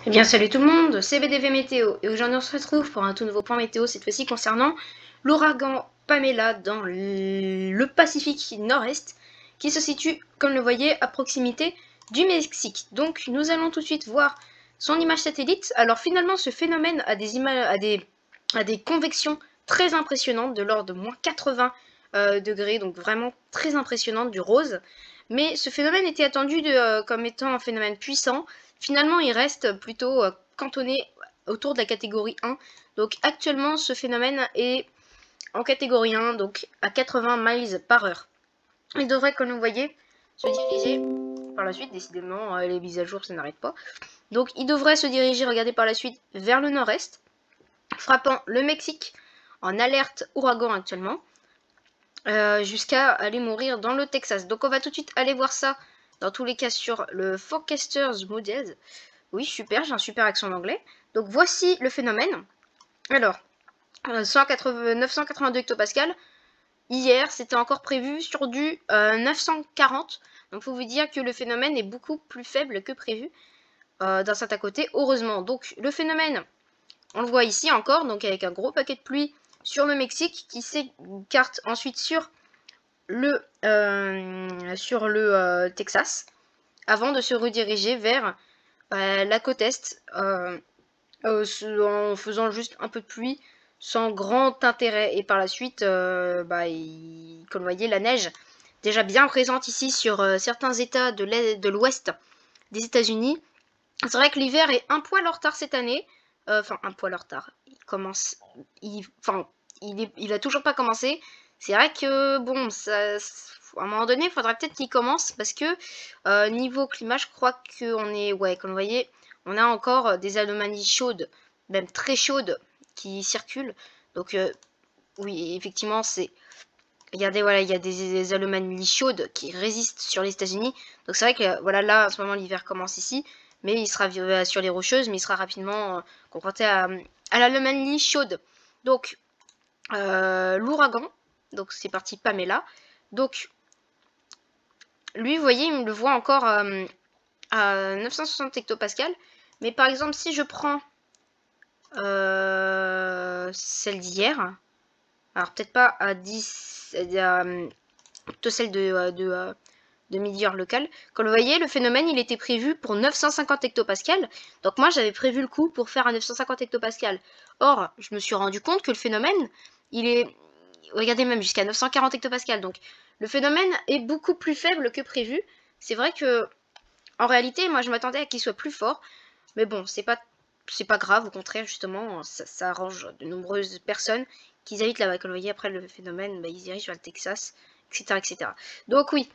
Eh bien salut tout le monde, c'est BDV Météo et aujourd'hui on se retrouve pour un tout nouveau point météo, cette fois-ci concernant l'ouragan Pamela dans le Pacifique Nord-Est qui se situe, comme le voyez, à proximité du Mexique. Donc nous allons tout de suite voir son image satellite. Alors finalement ce phénomène a des convections très impressionnantes de l'ordre de moins 80 degrés, donc vraiment très impressionnantes du rose. Mais ce phénomène était attendu comme étant un phénomène puissant. Finalement, il reste plutôt cantonné autour de la catégorie 1. Donc actuellement, ce phénomène est en catégorie 1, donc à 80 miles par heure. Il devrait, comme vous voyez, se diriger par la suite. Décidément, les mises à jour, ça n'arrête pas. Donc il devrait se diriger, regardez par la suite, vers le nord-est, frappant le Mexique en alerte ouragan actuellement, jusqu'à aller mourir dans le Texas. Donc on va tout de suite aller voir ça, dans tous les cas, sur le Forecasters Models. Oui, super, j'ai un super accent en anglais. Donc voici le phénomène. Alors, 982 hectopascales. Hier, c'était encore prévu sur du 940. Donc, faut vous dire que le phénomène est beaucoup plus faible que prévu d'un certain côté, heureusement. Donc, le phénomène, on le voit ici encore, donc avec un gros paquet de pluie sur le Mexique qui s'écarte ensuite sur le Texas avant de se rediriger vers la côte est en faisant juste un peu de pluie sans grand intérêt. Et par la suite, comme vous voyez, la neige déjà bien présente ici sur certains états de l'ouest des États-Unis. C'est vrai que l'hiver est un poil en retard cette année. Enfin, un poil en retard. Il commence. Il a toujours pas commencé. C'est vrai que, bon, ça, à un moment donné, il faudra peut-être qu'il commence parce que niveau climat, je crois qu'on est. Ouais, comme vous voyez, on a encore des anomalies chaudes, même très chaudes, qui circulent. Donc, oui, effectivement, c'est. Regardez, voilà, il y a des anomalies chaudes qui résistent sur les États-Unis. Donc, c'est vrai que, voilà, là, en ce moment, l'hiver commence ici. Mais il sera sur les Rocheuses, mais il sera rapidement confronté à l'anomalie chaude. Donc, l'ouragan, donc c'est parti Pamela. Donc, lui, vous voyez, il me le voit encore à 960 hectopascales. Mais par exemple, si je prends celle d'hier, alors peut-être pas à 10, plutôt celle de midi-heure locale. Comme vous voyez, le phénomène, il était prévu pour 950 hectopascales. Donc moi, j'avais prévu le coup pour faire un 950 hectopascales. Or, je me suis rendu compte que le phénomène, il est... Regardez même jusqu'à 940 hectopascales. Donc, le phénomène est beaucoup plus faible que prévu. C'est vrai que, en réalité, moi, je m'attendais à qu'il soit plus fort. Mais bon, c'est pas grave. Au contraire, justement, ça arrange de nombreuses personnes qui habitent là-bas. Comme vous voyez, après le phénomène, ils dirigent vers le Texas, etc., etc. Donc oui,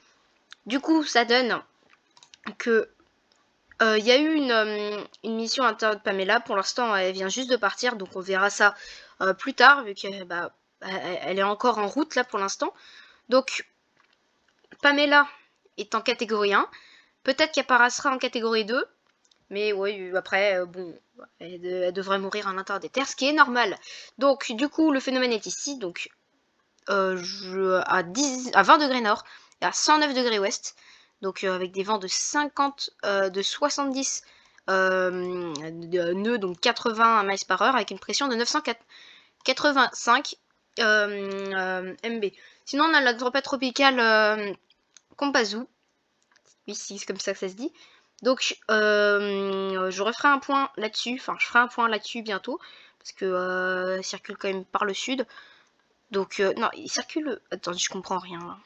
du coup, ça donne que il y a eu une mission intérieure de Pamela. Pour l'instant, elle vient juste de partir, donc on verra ça plus tard, vu qu'elle elle est encore en route là pour l'instant. Donc, Pamela est en catégorie 1. Peut-être qu'elle apparaîtra en catégorie 2. Mais oui, après, bon, elle devrait mourir en l'intérieur des terres, ce qui est normal. Donc, du coup, le phénomène est ici. Donc, à 20 degrés nord et à 109 degrés ouest. Donc avec des vents de 70 nœuds, donc 80 miles par heure, avec une pression de 985 MB. Sinon, on a la tempête tropicale Kompazu. Ici, c'est comme ça que ça se dit. Donc, je referai un point là-dessus. Enfin, je ferai un point là-dessus bientôt. Parce que circule quand même par le sud. Donc, non, il circule... Attends, je comprends rien, là.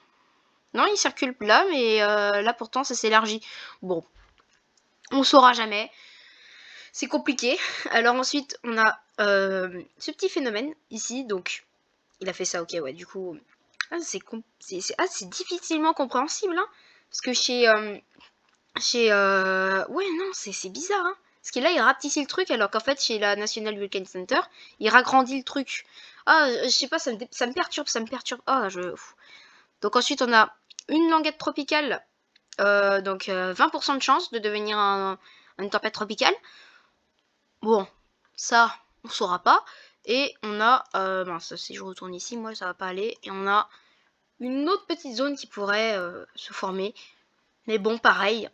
Non, il circule là, mais là, pourtant, ça s'élargit. Bon, on saura jamais. C'est compliqué. Alors ensuite, on a ce petit phénomène, ici. Donc, il a fait ça, ok, ouais, du coup... c'est difficilement compréhensible, hein. Parce que ouais, non, c'est bizarre, hein. Parce que là, il rapetit le truc, alors qu'en fait, chez la National Vulcan Center, il ragrandit le truc. Ah, je sais pas, ça me perturbe, ça me perturbe. Ah, Donc ensuite, on a une languette tropicale, donc 20% de chance de devenir une tempête tropicale. Bon, ça, on saura pas. Et on a, mince, si je retourne ici, moi, ça va pas aller. Et on a une autre petite zone qui pourrait se former. Mais bon, pareil,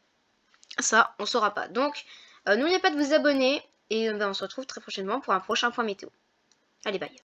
ça, on saura pas. Donc, N'oubliez pas de vous abonner et on se retrouve très prochainement pour un prochain point météo. Allez, bye.